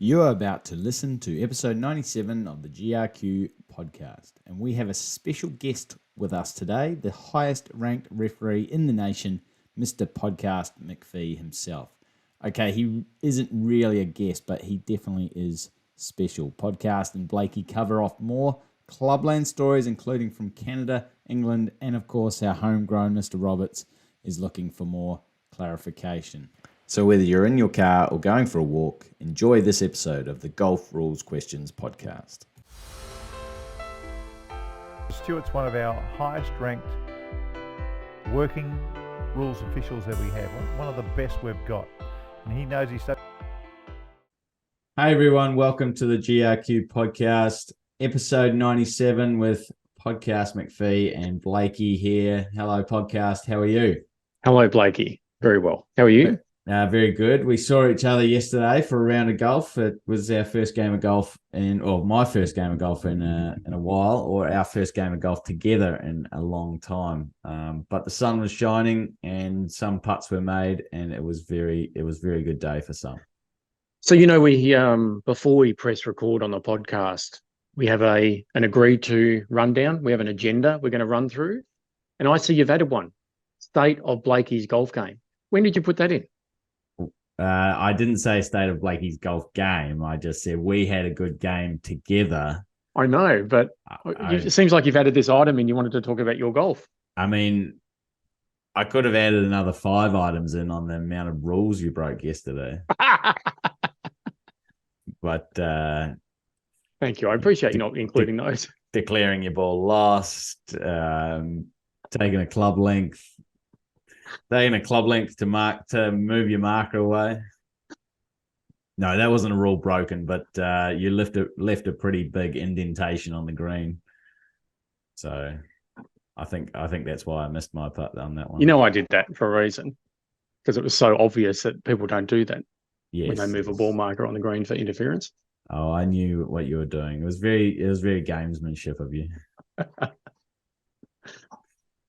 You are about to listen to episode 97 of the GRQ podcast, and we have a special guest with us today, the highest ranked referee in the nation, Mr. Podcast McPhee himself. Okay, he isn't really a guest, but he definitely is special. Podcast and Blakey cover off more Clubland stories, including from Canada, England, and of course our homegrown Mr. Roberts is looking for more clarification. So whether you're in your car or going for a walk, enjoy this episode of the Golf Rules Questions podcast. Stuart's one of our highest ranked working rules officials that we have, one of the best we've got, and he knows his stuff. Hey everyone, welcome to the GRQ podcast, episode 97 with Podcast McPhee and Blakey here. Hello Podcast, how are you? Hello Blakey, very well. How are you? Very good. We saw each other yesterday for a round of golf. It was our first game of golf my first game of golf in a while, or our first game of golf together in a long time. But the sun was shining and some putts were made, and it was very good day for some. So we before we press record on the podcast, we have an agreed to rundown. We have an agenda we're going to run through, and I see you've added one: state of Blakey's golf game. When did you put that in? I didn't say state of Blakey's golf game. I just said we had a good game together. I know, but it seems like you've added this item and you wanted to talk about your golf. I mean, I could have added another 5 items in on the amount of rules you broke yesterday. But thank you. I appreciate you not including those. Declaring your ball lost, taking a club length. Taking a club length to move your marker away. No, that wasn't a rule broken, but you left a pretty big indentation on the green. So I think that's why I missed my putt on that one. I did that for a reason, because it was so obvious that people don't do that when they move a ball marker on the green for interference. Oh, I knew what you were doing. It was very gamesmanship of you.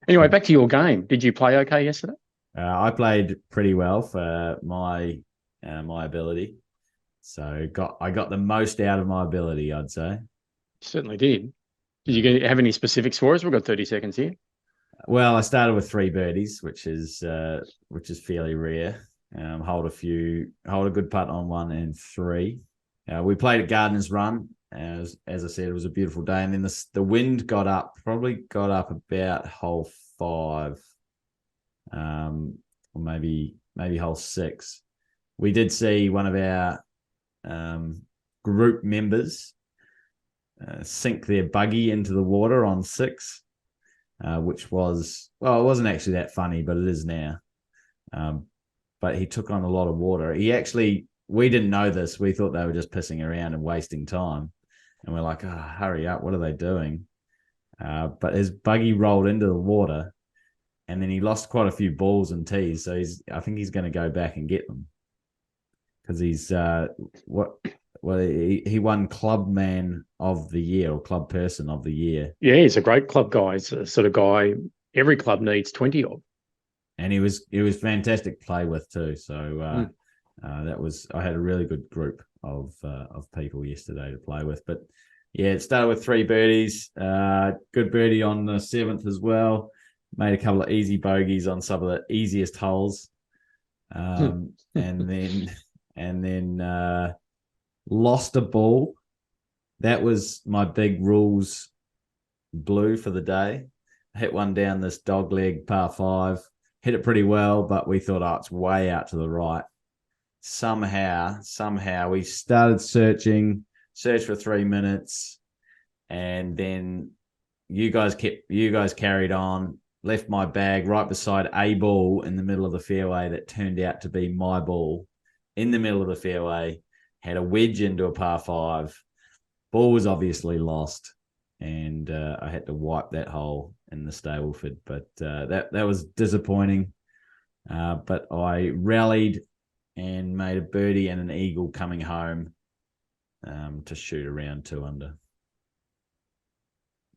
Anyway, back to your game. Did you play okay yesterday? I played pretty well for my ability. So I got the most out of my ability, I'd say. Certainly did. Did you have any specifics for us? We've got 30 seconds here. Well, I started with 3 birdies, which is fairly rare. Hold a good putt on 1 and 3. We played at Gardeners Run. As I said, it was a beautiful day, and then the wind got up about hole 5, or maybe hole 6. We did see one of our group members sink their buggy into the water on 6, which was, well, it wasn't actually that funny, but it is now. But he took on a lot of water. We didn't know this. We thought they were just pissing around and wasting time. And we're like, hurry up, what are they doing? But his buggy rolled into the water, and then he lost quite a few balls and tees. So I think he's going to go back and get them, because he won Club Man of the Year or Club Person of the Year. Yeah, he's a great club guy. He's the sort of guy every club needs 20 of. And he was fantastic to play with too. So I had a really good group of people yesterday to play with. But yeah, it started with 3 birdies. Good birdie on the 7th as well. Made a couple of easy bogeys on some of the easiest holes, and then lost a ball. That was my big rules blue for the day. Hit one down this dogleg par 5. Hit it pretty well, but we thought, it's way out to the right. Somehow we started searched for 3 minutes, and then you guys carried on, left my bag right beside a ball in the middle of the fairway that turned out to be my ball in the middle of the fairway, had a wedge into a par 5. Ball was obviously lost, and I had to wipe that hole in the stableford, but that was disappointing. But I rallied and made a birdie and an eagle coming home to shoot around 2 under.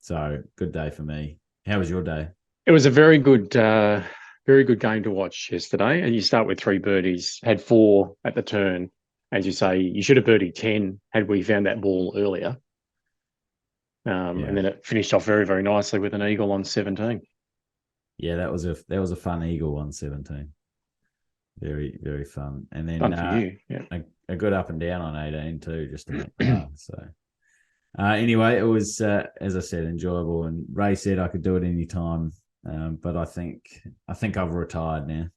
So good day for me. How was your day? It was a very good game to watch yesterday. And you start with 3 birdies, had 4 at the turn, as you say, you should have birdied 10 had we found that ball earlier. And then it finished off very, very nicely with an eagle on 17. Yeah, that was a fun eagle on 17. Very, very fun. And then Fun for you. Yeah. a good up and down on 18 too, just to make par. So anyway, it was as I said, enjoyable. And Ray said I could do it any time, but I think I've retired now.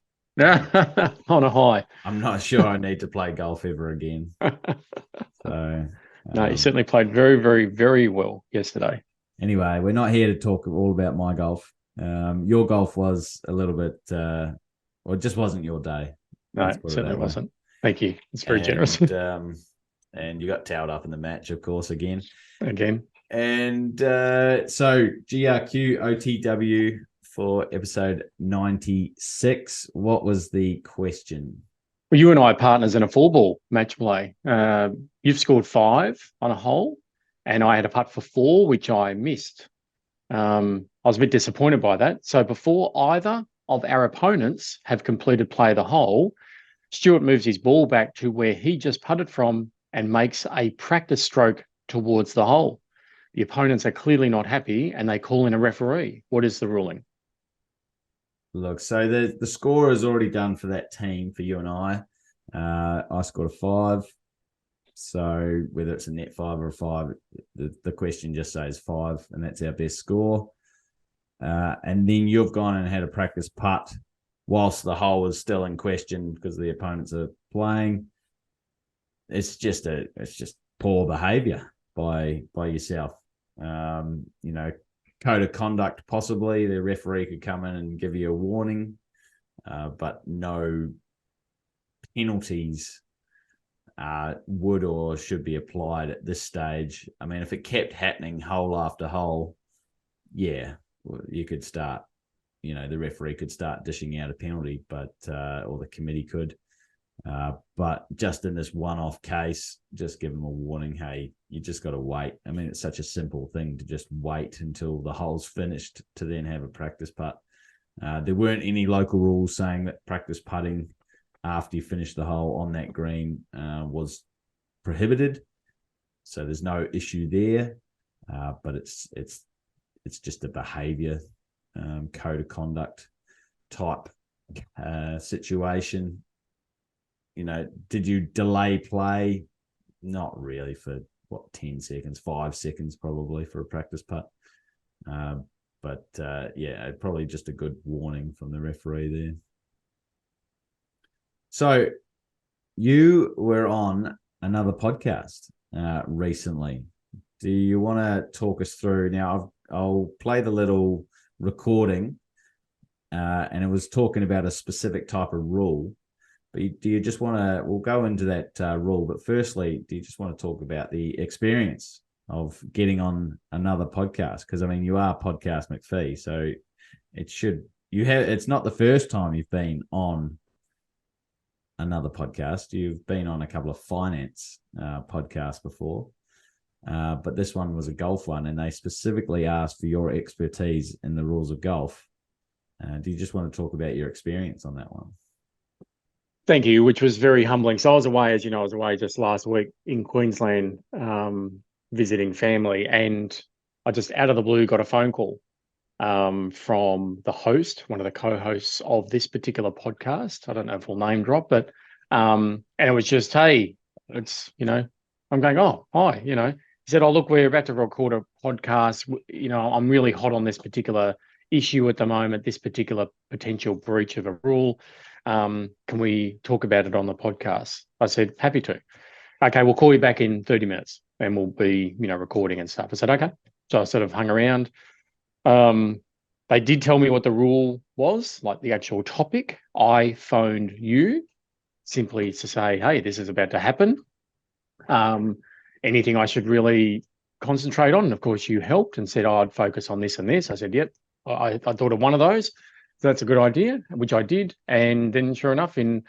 On a high. I'm not sure I need to play golf ever again. So no, you certainly played very, very, very well yesterday. Anyway, we're not here to talk all about my golf. Your golf was a little bit, well, it just wasn't your day. No, it certainly wasn't. Thank you. It's very generous. And you got towed up in the match, of course, again. And so GRQOTW for episode 96. What was the question? Well, you and I are partners in a 4-ball match play. You've scored 5 on a hole, and I had a putt for 4, which I missed. I was a bit disappointed by that. So before either of our opponents have completed play of the hole, Stuart moves his ball back to where he just putted from and makes a practice stroke towards the hole. The opponents are clearly not happy, and they call in a referee. What is the ruling? Look, so the score is already done for that team, for you and I. I scored a 5. So whether it's a net 5 or a 5, the question just says 5, and that's our best score. And then you've gone and had a practice putt whilst the hole is still in question because the opponents are playing. It's just poor behaviour by yourself. Code of conduct, possibly the referee could come in and give you a warning, but no penalties would or should be applied at this stage. I mean, if it kept happening hole after hole, yeah, you could start, the referee could start dishing out a penalty, but or the committee could. But just in this one-off case, just give them a warning. Hey, you just got to wait. I mean, it's such a simple thing to just wait until the hole's finished to then have a practice putt. There weren't any local rules saying that practice putting after you finish the hole on that green was prohibited. So there's no issue there. But it's just a behaviour code of conduct type situation. Did you delay play? Not really for 10 seconds, 5 seconds probably for a practice putt. But probably just a good warning from the referee there. So you were on another podcast recently. Do you want to talk us through? Now, I'll play the little recording, and it was talking about a specific type of rule. But do you just want to, we'll go into that rule, but firstly, do you just want to talk about the experience of getting on another podcast? Because, I mean, you are Podcast McPhee, so it's not the first time you've been on another podcast. You've been on a couple of finance podcasts before, but this one was a golf one, and they specifically asked for your expertise in the rules of golf. Do you just want to talk about your experience on that one? Thank you, which was very humbling. So I was away, as you know, just last week in Queensland visiting family, and I just out of the blue got a phone call from the host, one of the co-hosts of this particular podcast. I don't know if we'll name drop, but and it was just, hey, it's, I'm going, oh, hi, he said, oh, look, we're about to record a podcast. I'm really hot on this particular issue at the moment, this particular potential breach of a rule. Can we talk about it on the podcast? I said, happy to. Okay, we'll call you back in 30 minutes and we'll be, recording and stuff. I said, okay. So I sort of hung around. They did tell me what the rule was, like the actual topic. I phoned you simply to say, hey, this is about to happen. Anything I should really concentrate on? And of course, you helped and said, I'd focus on this and this. I said, yep, I thought of one of those. So that's a good idea, which I did. And then sure enough, in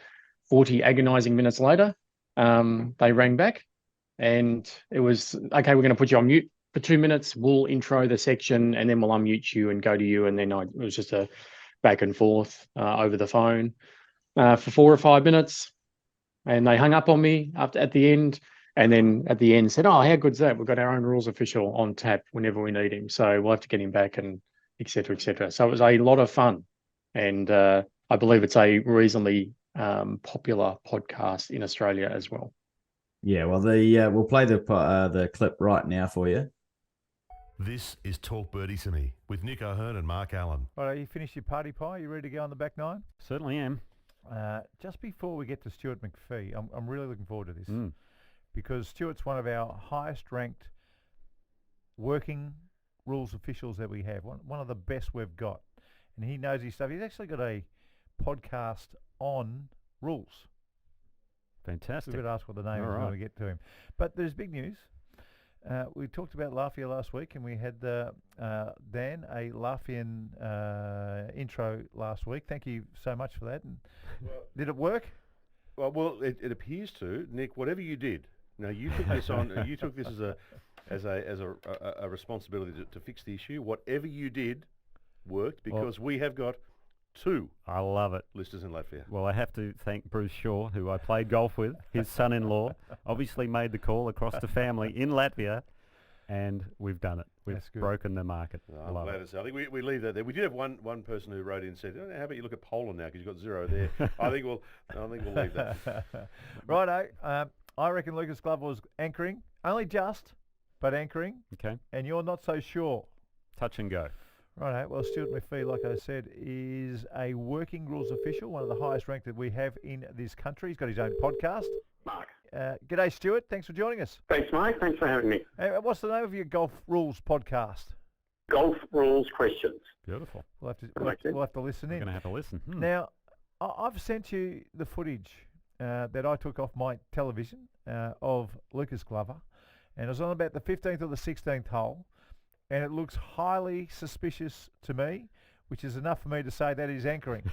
40 agonizing minutes later, they rang back and it was, okay, we're going to put you on mute for 2 minutes. We'll intro the section and then we'll unmute you and go to you. And then it was just a back and forth over the phone for 4 or 5 minutes. And they hung up on me at the end. And then at the end said, oh, how good's that? We've got our own rules official on tap whenever we need him. So we'll have to get him back and et cetera, et cetera. So it was a lot of fun. And I believe it's a reasonably popular podcast in Australia as well. Yeah, well, we'll play the clip right now for you. This is Talk Birdie to Me with Nick O'Hearn and Mark Allen. All right, you finished your party pie? You ready to go on the back nine? Certainly am. Just before we get to Stuart McPhee, I'm really looking forward to this because Stuart's one of our highest ranked working rules officials that we have, one of the best we've got. And he knows his stuff. He's actually got a podcast on rules. Fantastic. We could ask what the name is when we get to him. But there's big news. We talked about Lafayette last week, and we had Dan, a Lafayette intro last week. Thank you so much for that. And did it work? Well, it appears to, Nick. Whatever you did, now you took this on. You took this as a responsibility to fix the issue. Whatever you did worked because we have got 2. I love it. Listeners in Latvia. Well, I have to thank Bruce Shaw, who I played golf with. His son-in-law obviously made the call across the family in Latvia, and we've done it. We've broken the market. I'm glad to say. I think we leave that there. We did have one person who wrote in and said, oh, "How about you look at Poland now because you've got 0 there." I think we'll leave that. Righto. I reckon Lucas Glover was anchoring, only just, but anchoring. Okay. And you're not so sure. Touch and go. Right. Well, Stuart McPhee, like I said, is a working rules official, one of the highest ranked that we have in this country. He's got his own podcast. Mark. G'day, Stuart. Thanks for joining us. Thanks, Mike. Thanks for having me. What's the name of your Golf Rules podcast? Golf Rules Questions. Beautiful. We'll have to listen in. We're going to have to listen. Now, I've sent you the footage that I took off my television of Lucas Glover, and it was on about the 15th or the 16th hole. And it looks highly suspicious to me, which is enough for me to say that he's anchoring.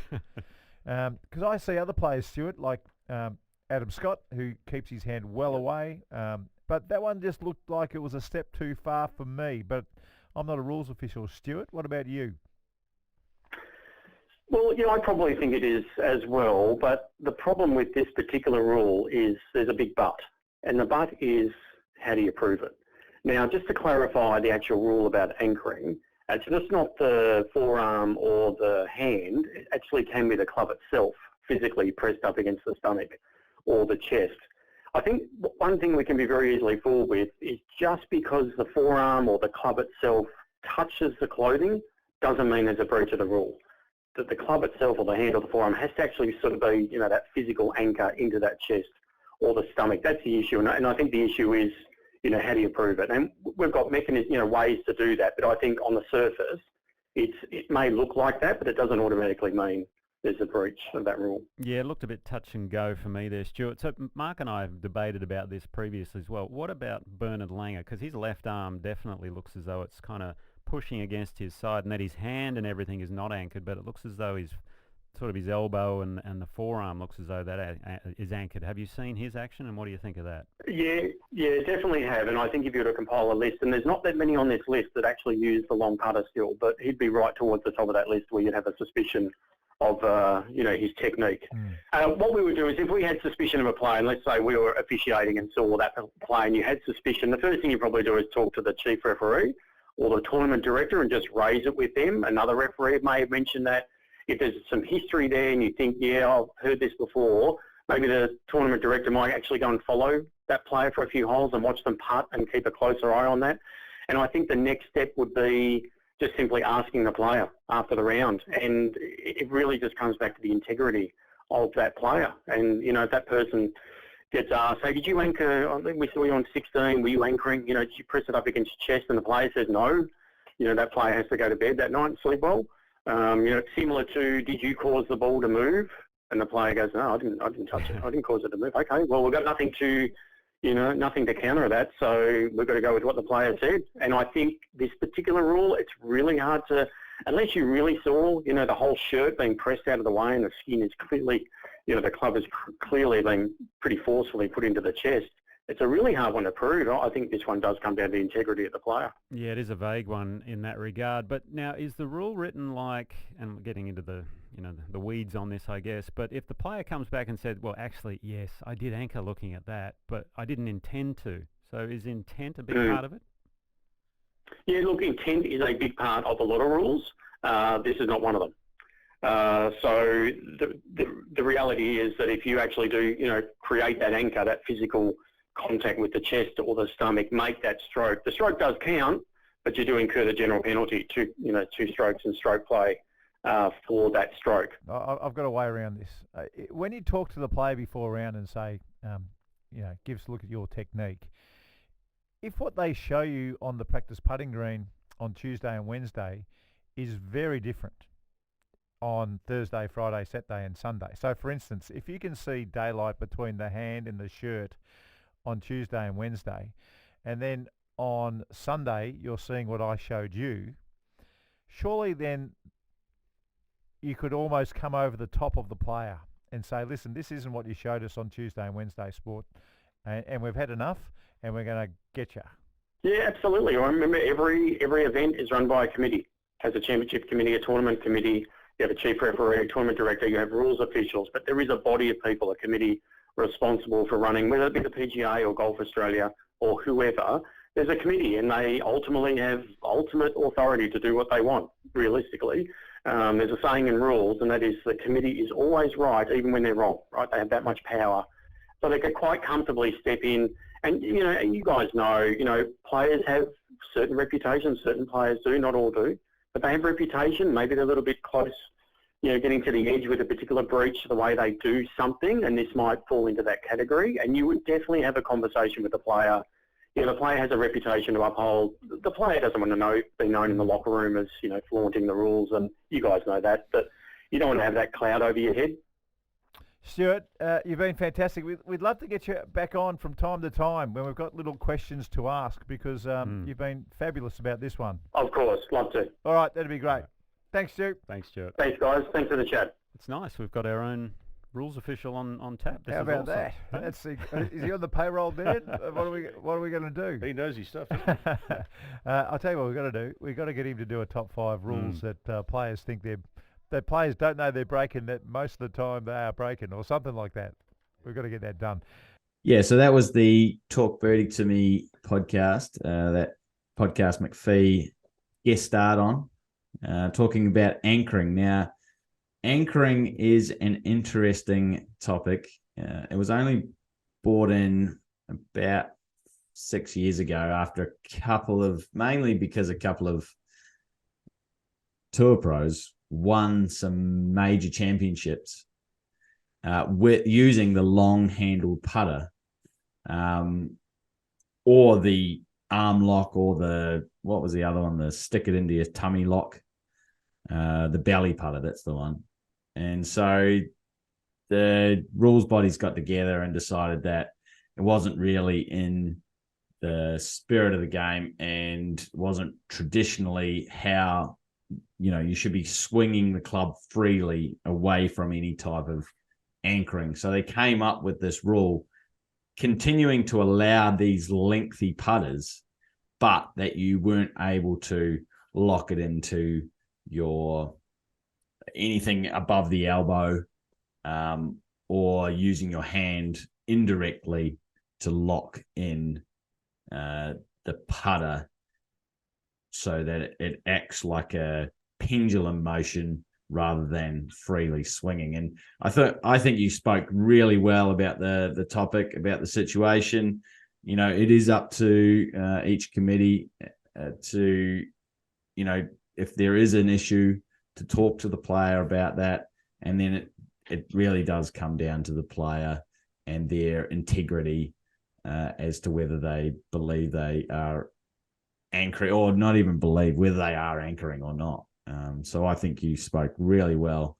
Because I see other players, Stuart, like Adam Scott, who keeps his hand well away. But that one just looked like it was a step too far for me. But I'm not a rules official. Stuart, what about you? Well, I probably think it is as well. But the problem with this particular rule is there's a big but. And the but is, how do you prove it? Now, just to clarify the actual rule about anchoring, it's just not the forearm or the hand. It actually can be the club itself, physically pressed up against the stomach or the chest. I think one thing we can be very easily fooled with is just because the forearm or the club itself touches the clothing doesn't mean there's a breach of the rule. That the club itself or the hand or the forearm has to actually sort of be, that physical anchor into that chest or the stomach. That's the issue. And I think the issue is, how do you prove it? And we've got mechanisms, ways to do that. But I think on the surface, it may look like that, but it doesn't automatically mean there's a breach of that rule. Yeah, it looked a bit touch and go for me there, Stuart. So Mark and I have debated about this previously as well. What about Bernard Langer? Because his left arm definitely looks as though it's kind of pushing against his side, and that his hand and everything is not anchored, but it looks as though his elbow and the forearm looks as though that is anchored. Have you seen his action, and what do you think of that? Yeah, definitely have. And I think if you were to compile a list, and there's not that many on this list that actually use the long putter still, but he'd be right towards the top of that list where you'd have a suspicion of, his technique. What we would do is if we had suspicion of a player, and let's say we were officiating and saw that player and you had suspicion, the first thing you probably do is talk to the chief referee or the tournament director and just raise it with them. Another referee may have mentioned that. If there's some history there and you think, I've heard this before, maybe the tournament director might actually go and follow that player for a few holes and watch them putt and keep a closer eye on that. And I think the next step would be just simply asking the player after the round. And it really just comes back to the integrity of that player. And, if that person gets asked, hey, did you anchor, I think we saw you on 16, were you anchoring, did you press it up against your chest? And the player says no, that player has to go to bed that night and sleep well. It's similar to, did you cause the ball to move? And the player goes, no, I didn't touch it. I didn't cause it to move. Okay, well, we've got nothing to counter that. So we've got to go with what the player said. And I think this particular rule, it's really hard to, unless you really saw, the whole shirt being pressed out of the way and the skin is clearly, the club is clearly being pretty forcefully put into the chest. it's a really hard one to prove. I think this one does come down to the integrity of the player. Yeah, it is a vague one in that regard. But now, is the rule written like, and we're getting into the the weeds on this, I guess, but if the player comes back and said, well, actually, yes, I did anchor looking at that, but I didn't intend to. So is intent a big part of it? Yeah, look, intent is a big part of a lot of rules. This is not one of them. So the reality is that if you actually do, create that anchor, that physical contact with the chest or the stomach, make that stroke. The stroke does count, but you do incur the general penalty, two strokes and stroke play for that stroke. I've got a way around this. When you talk to the player before a round and say, give us a look at your technique, if what they show you on the practice putting green on Tuesday and Wednesday is very different on Thursday, Friday, Saturday and Sunday. So, for instance, if you can see daylight between the hand and the shirt on Tuesday and Wednesday, and then on Sunday you're seeing what I showed you, surely then you could almost come over the top of the player and say, listen, this isn't what you showed us on Tuesday and Wednesday, sport, and we've had enough, and we're going to get you. Yeah, absolutely. I remember every event is run by a committee. Has a championship committee, a tournament committee. You have a chief referee, a tournament director. You have rules officials, but there is a body of people, a committee responsible for running, whether it be the PGA or Golf Australia or whoever. There's a committee, and they ultimately have ultimate authority to do what they want. Realistically, there's a saying in rules, and that is the committee is always right, even when they're wrong. Right? They have that much power, so they can quite comfortably step in. And you guys know, players have certain reputations. Certain players do, not all do, but they have reputation. Maybe they're a little bit close, getting to the edge with a particular breach, the way they do something, and this might fall into that category. And you would definitely have a conversation with the player. The player has a reputation to uphold. The player doesn't want to be known in the locker room as, flaunting the rules, and you guys know that. But you don't want to have that cloud over your head. Stuart, you've been fantastic. We'd love to get you back on from time to time when we've got little questions to ask, because you've been fabulous about this one. Of course, love to. All right, that'd be great. Thanks, Stu. Thanks, Stuart. Thanks, guys. Thanks for the chat. It's nice. We've got our own rules official on tap. How about that? Is he on the payroll, Dan? What are we going to do? He knows his stuff. I'll tell you what we've got to do. We've got to get him to do a top 5 rules that players think that players don't know they're breaking, that most of the time they are breaking, or something like that. We've got to get that done. Yeah, so that was the Talk Birdie to Me podcast. That podcast McPhee guest starred on, talking about anchoring. Now, anchoring is an interesting topic. It was only brought in about 6 years ago after mainly because a couple of tour pros won some major championships with using the long-handled putter, or the arm lock, or what was the other one? The stick it into your tummy lock, the belly putter. That's the one. And so the rules bodies got together and decided that it wasn't really in the spirit of the game, and wasn't traditionally how you should be swinging the club freely away from any type of anchoring. So they came up with this rule, continuing to allow these lengthy putters, but that you weren't able to lock it into anything above the elbow, or using your hand indirectly to lock in the putter, so that it acts like a pendulum motion rather than freely swinging. And I think you spoke really well about the topic, about the situation. It is up to each committee to, if there is an issue, to talk to the player about that. And then it really does come down to the player and their integrity as to whether they believe they are anchoring, or not even believe whether they are anchoring or not. So I think you spoke really well,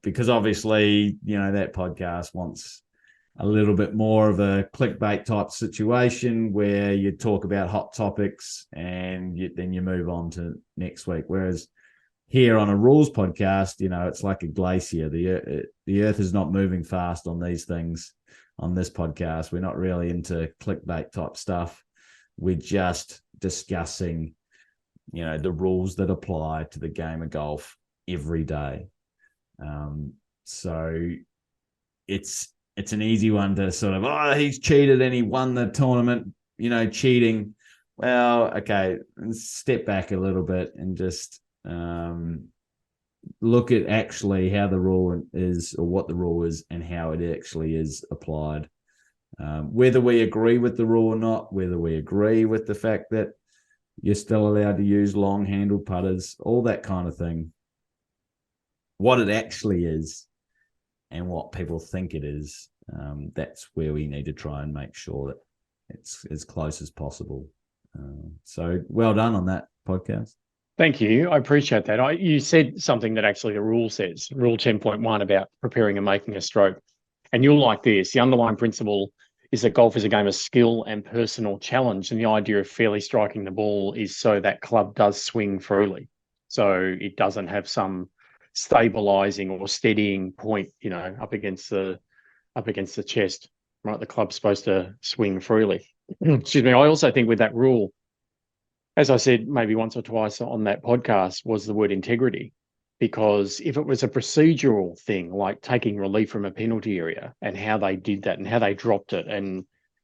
because obviously, that podcast wants a little bit more of a clickbait type situation where you talk about hot topics and then you move on to next week. Whereas here on a rules podcast, it's like a glacier. The earth is not moving fast on these things. on this podcast. We're not really into clickbait type stuff. We're just discussing, the rules that apply to the game of golf every day. So it's an easy one to sort of, he's cheated and he won the tournament, cheating. Well, okay, step back a little bit and just look at actually how the rule is, or what the rule is, and how it actually is applied. Whether we agree with the rule or not, whether we agree with the fact that you're still allowed to use long-handled putters, all that kind of thing. What it actually is and what people think it is, that's where we need to try and make sure that it's as close as possible. So well done on that podcast. Thank you. I appreciate that. You said something that actually the rule says, Rule 10.1, about preparing and making a stroke. And you'll like this. The underlying principle is that golf is a game of skill and personal challenge. And the idea of fairly striking the ball is so that club does swing freely. So it doesn't have some stabilizing or steadying point, up against the chest, right? The club's supposed to swing freely. Excuse me. I also think with that rule, as I said maybe once or twice on that podcast, was the word integrity. Because if it was a procedural thing, like taking relief from a penalty area and how they did that and how they dropped it, and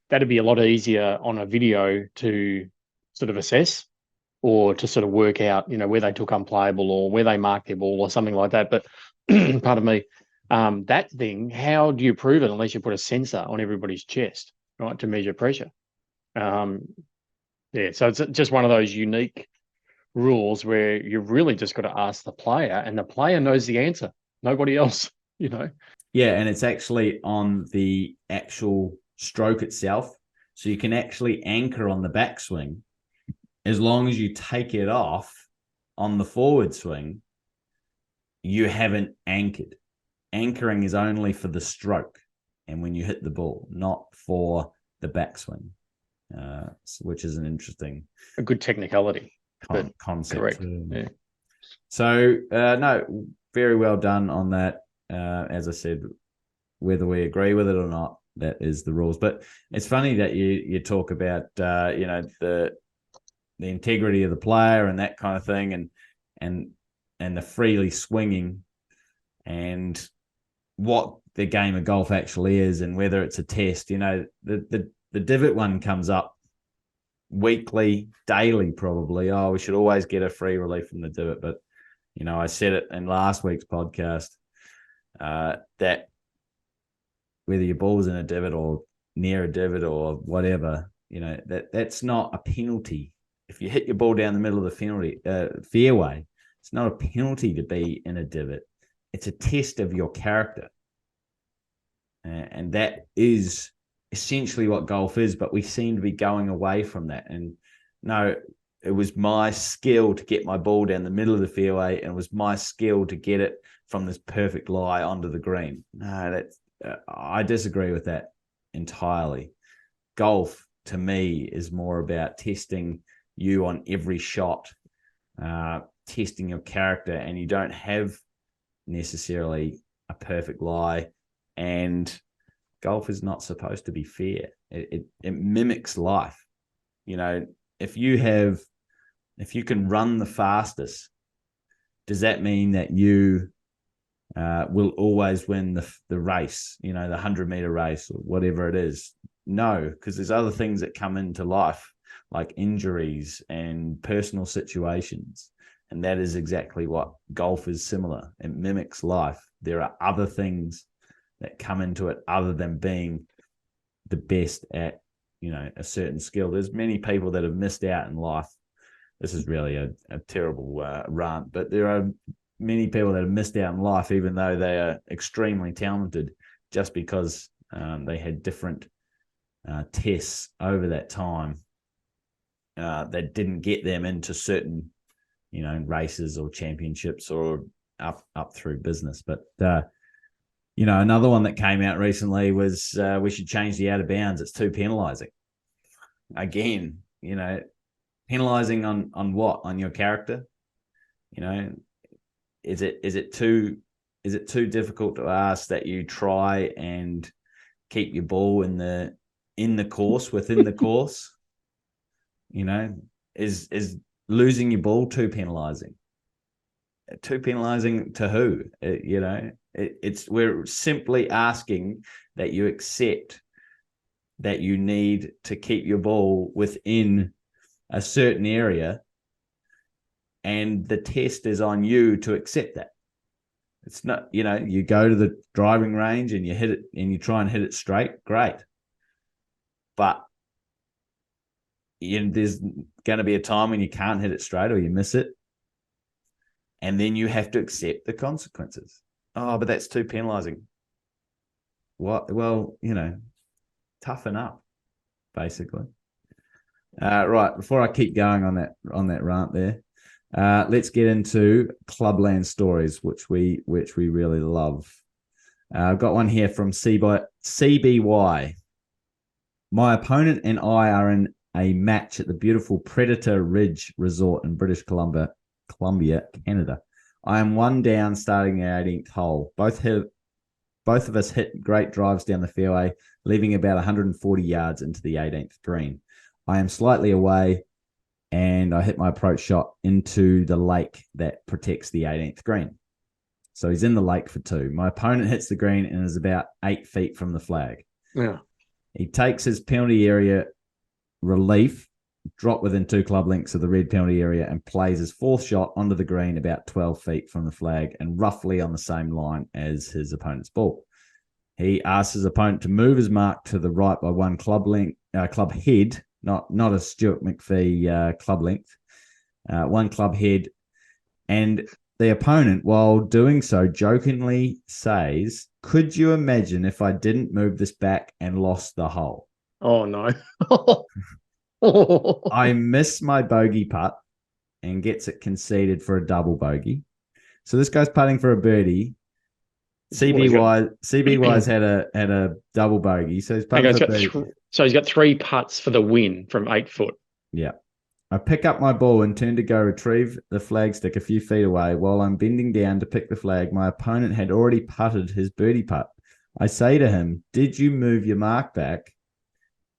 that'd be a lot easier on a video to sort of assess or to sort of work out, where they took unplayable or where they marked their ball or something like that. But pardon me, that thing, how do you prove it unless you put a sensor on everybody's chest, right, to measure pressure? So it's just one of those unique rules where you've really just got to ask the player, and the player knows the answer. Nobody else, Yeah, and it's actually on the actual stroke itself. So you can actually anchor on the backswing. As long as you take it off on the forward swing, you haven't anchored. Anchoring is only for the stroke and when you hit the ball, not for the backswing, which is an interesting... A good technicality. Concept. Correct. Yeah. So, no, very well done on that. As I said, whether we agree with it or not, that is the rules. But it's funny that you talk about, the integrity of the player and that kind of thing, and the freely swinging, and what the game of golf actually is, and whether it's a test. The divot one comes up weekly, daily, probably. We should always get a free relief from the divot. But I said it in last week's podcast, that whether your ball's in a divot or near a divot or whatever, that's not a penalty. If you hit your ball down the middle of the fairway, it's not a penalty to be in a divot. It's a test of your character, and that is essentially what golf is. But we seem to be going away from that. And no, it was my skill to get my ball down the middle of the fairway, and it was my skill to get it from this perfect lie onto the green. No, I disagree with that entirely. Golf, to me, is more about testing you on every shot, testing your character, and you don't have necessarily a perfect lie. And golf is not supposed to be fair. It mimics life. If you can run the fastest, does that mean that you will always win the race, the 100-meter race or whatever it is? No, because there's other things that come into life, like injuries and personal situations. And that is exactly what golf is similar. It mimics life. There are other things that come into it other than being the best at, a certain skill. There's many people that have missed out in life. This is really a terrible rant, but there are many people that have missed out in life, even though they are extremely talented, just because they had different tests over that time that didn't get them into certain, races or championships or up through business. But another one that came out recently was we should change the out of bounds. It's too penalising. Again, penalising on what? On your character? Is it too difficult to ask that you try and keep your ball in the course, within the course, is losing your ball too penalizing? Too penalizing to who? We're simply asking that you accept that you need to keep your ball within a certain area, and the test is on you to accept that. It's not, you go to the driving range and you hit it and you try and hit it straight, great. But there's going to be a time when you can't hit it straight or you miss it. And then you have to accept the consequences. Oh, but that's too penalizing. What? Well, toughen up, basically. Right, before I keep going on that rant there, let's get into Clubland stories, which we really love. I've got one here from CBY. My opponent and I are in a match at the beautiful Predator Ridge Resort in British Columbia, Canada. I am one down starting the 18th hole. Both of us hit great drives down the fairway, leaving about 140 yards into the 18th green. I am slightly away, and I hit my approach shot into the lake that protects the 18th green. So he's in the lake for 2. My opponent hits the green and is about 8 feet from the flag. Yeah. He takes his penalty area relief, drop within 2 club lengths of the red penalty area, and plays his 4th shot onto the green about 12 feet from the flag and roughly on the same line as his opponent's ball. He asks his opponent to move his mark to the right by 1 club head, not a Stuart McPhee club length, 1 club head, and the opponent, while doing so, jokingly says, "Could you imagine if I didn't move this back and lost the hole?" Oh, no. I miss my bogey putt and gets it conceded for a double bogey. So this guy's putting for a birdie. CBY's had a double bogey, so he's putting for a birdie. So he's got 3 putts for the win from 8 foot. Yeah. I pick up my ball and turn to go retrieve the flagstick a few feet away. While I'm bending down to pick the flag, my opponent had already putted his birdie putt. I say to him, "Did you move your mark back?"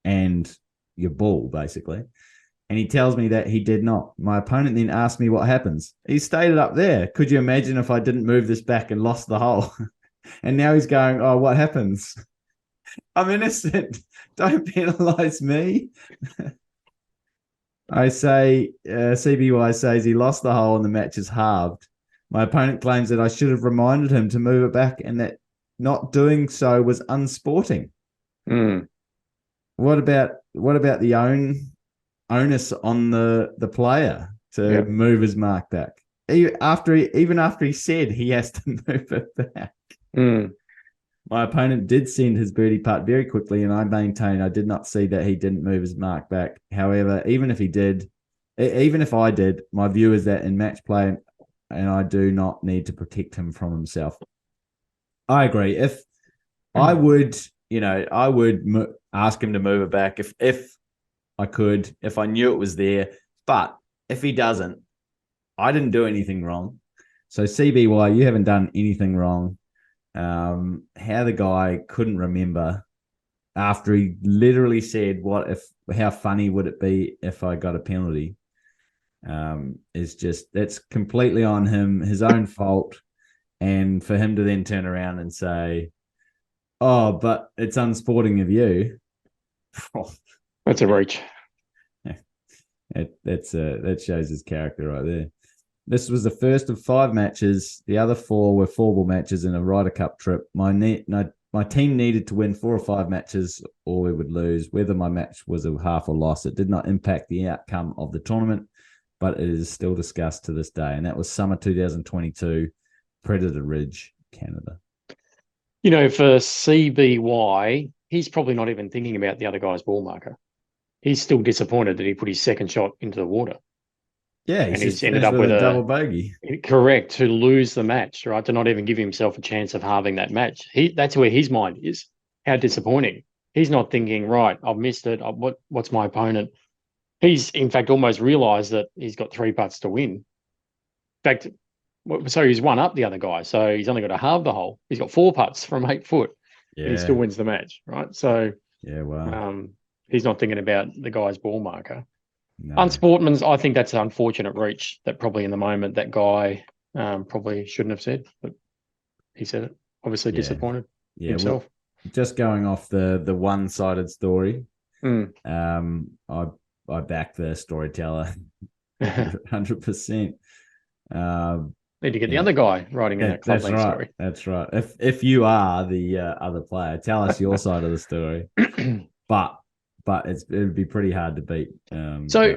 And your ball, basically. And he tells me that he did not. My opponent then asked me what happens. He stayed it up there. Could you imagine if I didn't move this back and lost the hole? And now he's going, "Oh, what happens? I'm innocent. Don't penalize me." I say, CBY says he lost the hole and the match is halved. My opponent claims that I should have reminded him to move it back and that not doing so was unsporting. What about the onus on the player to move his mark back? Even after he said he has to move it back. My opponent did send his birdie putt very quickly, and I maintain I did not see that he didn't move his mark back. However, even if I did, my view is that in match play, and I do not need to protect him from himself. I agree. If I would, ask him to move it back if I could, if I knew it was there. But if he doesn't, I didn't do anything wrong. So CBY, you haven't done anything wrong. How the guy couldn't remember after he literally said, how funny would it be if I got a penalty? That's completely on him, his own fault. And for him to then turn around and say, "Oh, but it's unsporting of you." That's a reach. That shows his character right there. This was the first of 5 matches. The other 4 were 4-ball matches in a Ryder Cup trip. My team needed to win 4 or 5 matches or we would lose. Whether my match was a half or loss, it did not impact the outcome of the tournament, but it is still discussed to this day. And that was summer 2022, Predator Ridge, Canada. For CBY, he's probably not even thinking about the other guy's ball marker. He's still disappointed that he put his second shot into the water. Yeah, he's ended up with a double bogey. Correct, to lose the match, right? To not even give himself a chance of halving that match. That's where his mind is. How disappointing. He's not thinking, right, I've missed it. What's my opponent? He's, in fact, almost realised that he's got 3 putts to win. In fact, so he's one up the other guy. So he's only got to halve the hole. He's got 4 putts from 8 foot. and he still wins the match, right? So Yeah, wow. he's not thinking about the guy's ball marker. No. Unsportman's, I think that's an unfortunate reach that probably in the moment that guy probably shouldn't have said, but he said it. Obviously disappointed himself. Well, just going off the one-sided story, I back the storyteller 100%. Need to get the other guy writing in a Clubland story. That's right. If you are the other player, tell us your side of the story. But it'd be pretty hard to beat. So,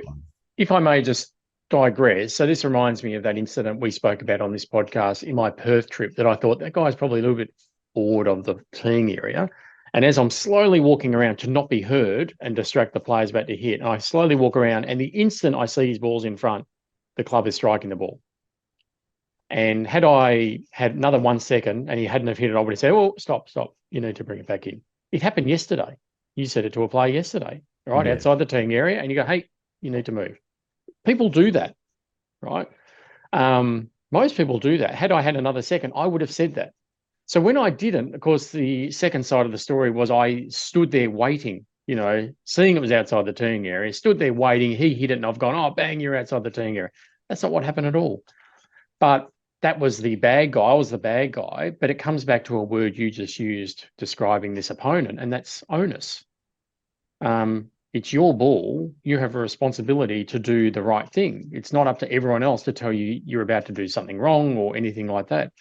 if I may just digress, so this reminds me of that incident we spoke about on this podcast in my Perth trip that I thought that guy's probably a little bit bored of the teeing area. And as I'm slowly walking around to not be heard and distract the players about to hit, and I slowly walk around, and the instant I see his balls in front, the club is striking the ball. And had I had another 1 second and he hadn't have hit it, I would have said, "Oh, stop. You need to bring it back in." It happened yesterday. You said it to a player yesterday, right? Yeah. Outside the teeing area, and you go, "Hey, you need to move." People do that, right? Most people do that. Had I had another second, I would have said that. So when I didn't, of course, the second side of the story was I stood there waiting, seeing it was outside the teeing area, stood there waiting. He hit it and I've gone, "Oh, bang, you're outside the teeing area." That's not what happened at all. But that was the bad guy. I was the bad guy. But it comes back to a word you just used describing this opponent, and that's onus. It's your ball. You have a responsibility to do the right thing. It's not up to everyone else to tell you you're about to do something wrong or anything like that.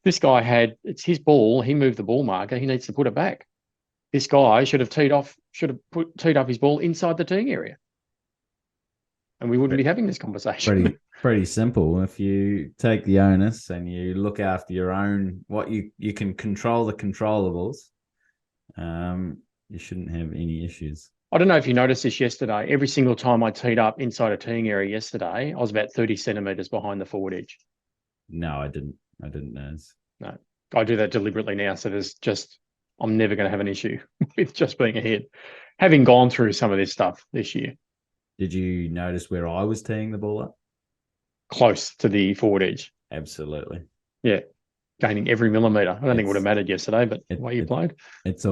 This guy it's his ball. He moved the ball marker. He needs to put it back. This guy should have teed up his ball inside the teeing area. And we wouldn't be having this conversation. Pretty simple. If you take the onus and you look after your own, what you can control the controllables, you shouldn't have any issues. I don't know if you noticed this yesterday. Every single time I teed up inside a teeing area yesterday, I was about 30 centimetres behind the forward edge. No, I didn't notice. No, I do that deliberately now. So I'm never going to have an issue with just being ahead, having gone through some of this stuff this year. Did you notice where I was teeing the ball up? Close to the forward edge. Absolutely. Yeah. Gaining every millimetre. I don't think it would have mattered yesterday, but the way you played. It's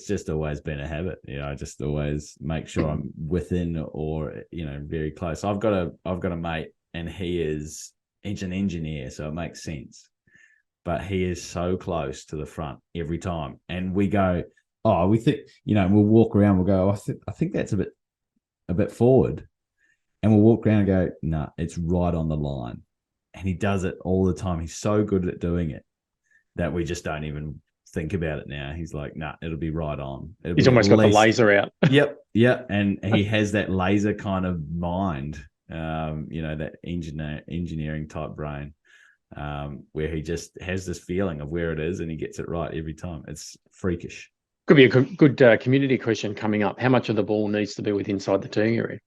just always been a habit. I just always make sure I'm within or, very close. I've got a mate and he's an engineer, so it makes sense. But he is so close to the front every time. And we go, we think, we'll walk around, we'll go, I think that's a bit forward. And we'll walk around and go, nah, it's right on the line. And he does it all the time. He's so good at doing it that we just don't even think about it now. He's like, nah, it'll be right on. He's almost got the laser out. Yep. And he has that laser kind of mind, that engineering type brain, where he just has this feeling of where it is and he gets it right every time. It's freakish. Could be a good community question coming up. How much of the ball needs to be within inside the teeing area?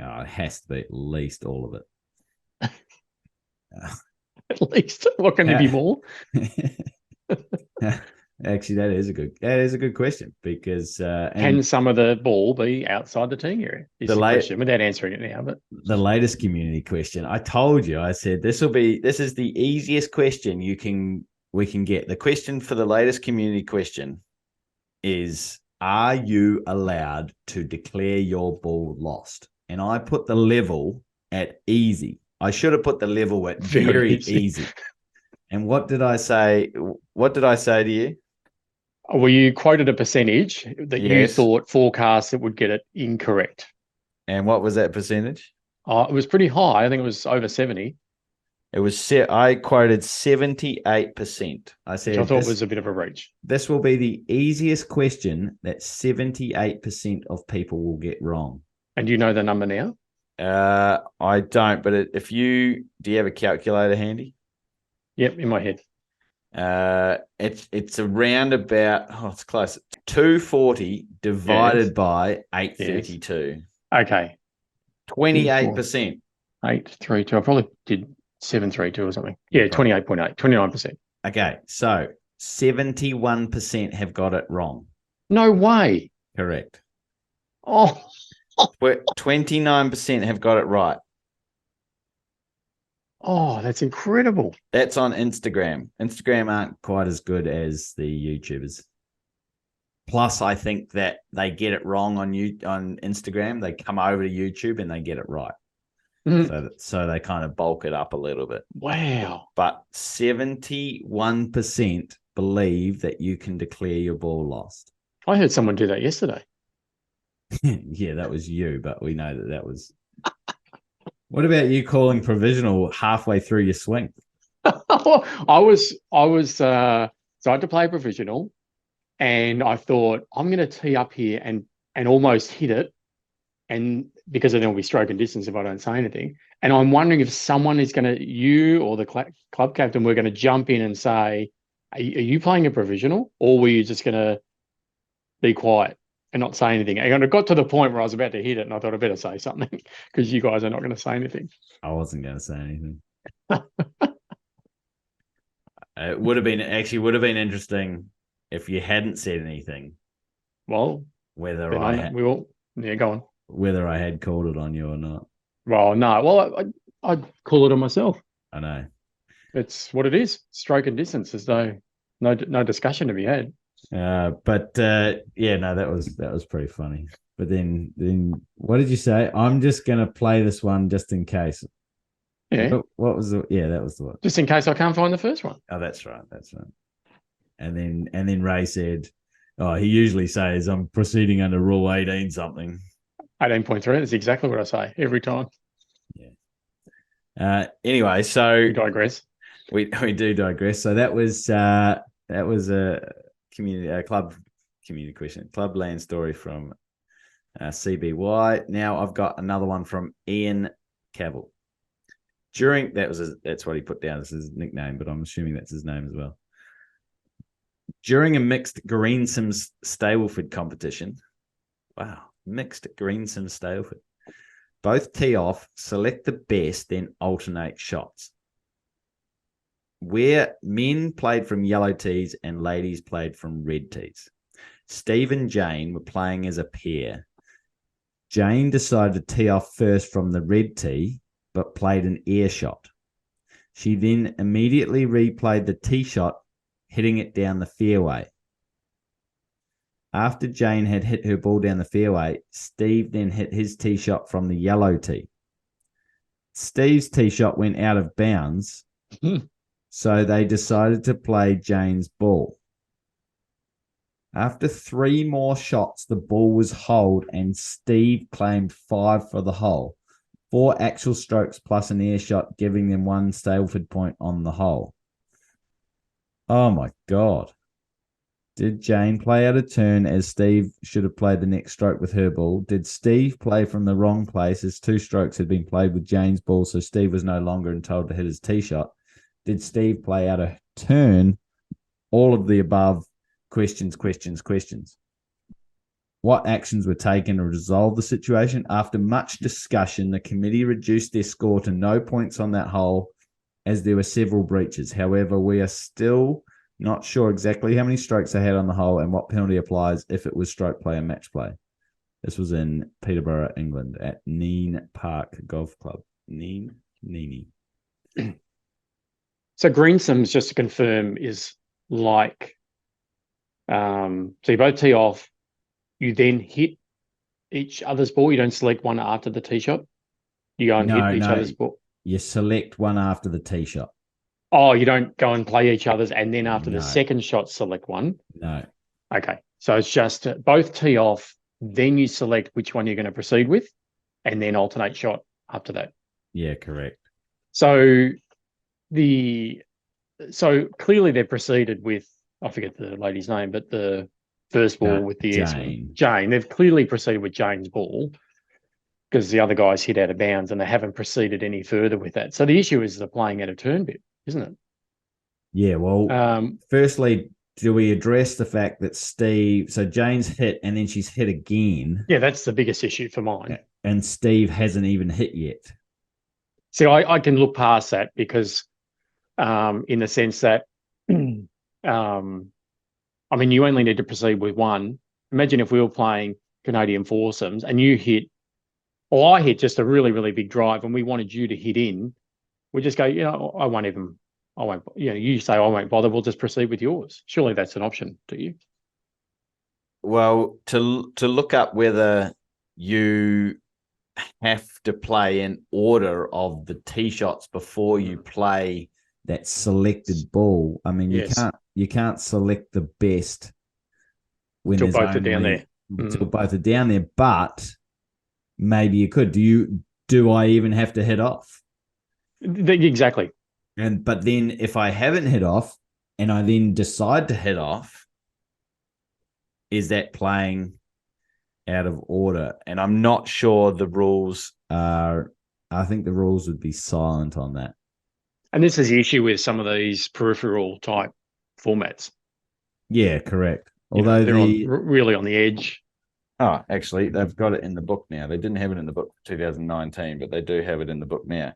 It has to be at least all of it. At least. What can it be more? Actually, that is a good question because can some of the ball be outside the teeing area? Is the question without answering it now. But the latest community question, I told you, I said this is the easiest question we can get. The question for the latest community question is: are you allowed to declare your ball lost? And I put the level at easy. I should have put the level at very easy. And what did I say? What did I say to you? Well, you quoted a percentage that you thought forecast it would get it incorrect. And what was that percentage? It was pretty high. I think it was over 70. It was I quoted 78%. I said which I thought was a bit of a reach. This will be the easiest question that 78% of people will get wrong. And do you know the number now? I don't, but do you have a calculator handy? Yep, in my head. It's around about it's close. 240 divided by 832. Okay. 28%. 832. I probably did 732 or something. Yeah, 28.8, 29%. Okay, so 71% have got it wrong. No way. Correct. Oh. 29% have got it right. Oh, that's incredible. That's on Instagram. Instagram aren't quite as good as the YouTubers. Plus, I think that they get it wrong on Instagram. They come over to YouTube and they get it right. So they kind of bulk it up a little bit. Wow. But 71% believe that you can declare your ball lost. I heard someone do that yesterday. Yeah, that was you, but we know that was. What about you calling provisional halfway through your swing? I was so I had to play provisional, and I thought I'm going to tee up here and almost hit it, and because then it'll be stroke and distance if I don't say anything. And I'm wondering if someone is going to, you or the club captain, we're going to jump in and say, are you playing a provisional, or were you just going to be quiet and not say anything? And it got to the point where I was about to hit it, and I thought I better say something because you guys are not going to say anything. I wasn't going to say anything. It would have been interesting if you hadn't said anything. Well, whether go on. Whether I had called it on you or not. Well, no. Well, I'd call it on myself. I know. It's what it is. Stroke and distance. There's no discussion to be had. Yeah, no, that was pretty funny. But then what did you say? I'm just gonna play this one just in case. Yeah. What was the? Yeah, that was the one. Just in case I can't find the first one. Oh, that's right. And then Ray said, "Oh, he usually says I'm proceeding under Rule 18 something." 18.3. That's exactly what I say every time. Yeah. Anyway, so we digress. We do digress. So that was a club community question, Clubland story from CBY. Now I've got another one from Ian Cavill. That's what he put down as his nickname, but I'm assuming that's his name as well. During a mixed Greensomes stableford competition, wow, mixed Greensomes stableford, both tee off, select the best, then alternate shots. Where men played from yellow tees and ladies played from red tees. Steve and Jane were playing as a pair. Jane decided to tee off first from the red tee, but played an air shot. She then immediately replayed the tee shot, hitting it down the fairway. After Jane had hit her ball down the fairway, Steve then hit his tee shot from the yellow tee. Steve's tee shot went out of bounds, so they decided to play Jane's ball. After 3 more shots, the ball was holed and Steve claimed 5 for the hole. 4 actual strokes plus an air shot, giving them 1 stableford point on the hole. Oh my God. Did Jane play out of turn as Steve should have played the next stroke with her ball? Did Steve play from the wrong place as 2 strokes had been played with Jane's ball, so Steve was no longer entitled to hit his tee shot? Did Steve play out of turn? All of the above. Questions. What actions were taken to resolve the situation? After much discussion, the committee reduced their score to no points on that hole as there were several breaches. However, we are still not sure exactly how many strokes they had on the hole and what penalty applies if it was stroke play and match play. This was in Peterborough, England at Neen Park Golf Club. Neeny. So Greensomes, just to confirm, is like, so you both tee off, you then hit each other's ball. You don't select one after the tee shot. You go and hit each other's ball. You select one after the tee shot. Oh, you don't go and play each other's, and then after the second shot, select one? No. Okay. So it's just both tee off, then you select which one you're going to proceed with, and then alternate shot after that. Yeah, correct. So clearly they proceeded with, I forget the lady's name, but the first ball with the Jane. They've clearly proceeded with Jane's ball because the other guys hit out of bounds and they haven't proceeded any further with that. So the issue is the playing out of turn bit, isn't it? Yeah, well, firstly, do we address the fact that so Jane's hit and then she's hit again? Yeah, that's the biggest issue for mine. And Steve hasn't even hit yet. See, I can look past that because in the sense that, I mean, you only need to proceed with one. Imagine if we were playing Canadian foursomes and you hit, or I hit just a really, really big drive and we wanted you to hit in. We just go, I won't, you say I won't bother. We'll just proceed with yours. Surely that's an option to you. Well, to look up whether you have to play in order of the tee shots before you play that selected ball. I mean, Yes. you can't select the best when Till there's both are down only there. till both are down there. But maybe you could. Do I even have to hit off? Exactly. But then if I haven't hit off and I then decide to hit off, is that playing out of order? And I'm not sure the rules are. I think the rules would be silent on that. And this is the issue with some of these peripheral type formats. Yeah, correct. You know, Although they're really on the edge. Oh, actually, they've got it in the book now. They didn't have it in the book for 2019, but they do have it in the book now.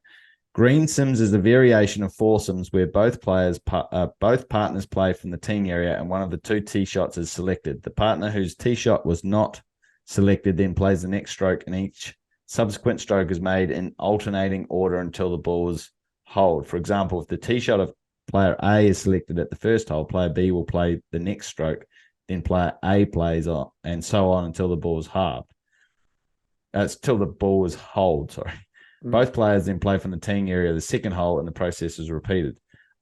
Greensomes is a variation of foursomes where both partners play from the teeing area and one of the two tee shots is selected. The partner whose tee shot was not selected then plays the next stroke, and each subsequent stroke is made in alternating order until the ball is holed. For example, if the tee shot of player A is selected at the first hole, player B will play the next stroke, then player A plays on, and so on until the ball is halved. It's till the ball is holed, sorry. Both players then play from the teeing area of the second hole, and the process is repeated.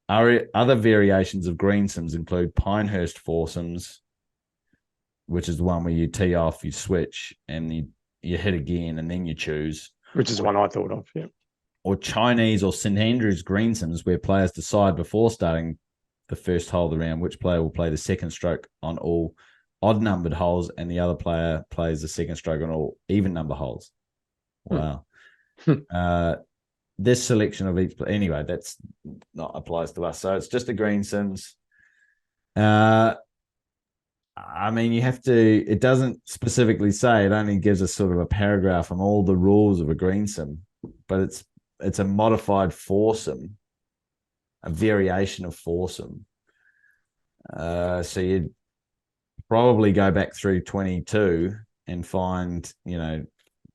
Other variations of Greensomes include Pinehurst foursomes, which is the one where you tee off, you switch, and you hit again, and then you choose. Which is the one I thought of, yeah. Or Chinese or St Andrews Greensomes, where players decide before starting the first hole of the round which player will play the second stroke on all odd-numbered holes, and the other player plays the second stroke on all even-number holes. Wow. This selection of each, anyway, that's not applies to us. So it's just a Greensomes. I mean, you have to. It doesn't specifically say. It only gives us sort of a paragraph on all the rules of a Greensome, but it's a modified foursome, a variation of foursome. So you'd probably go back through 22 and find,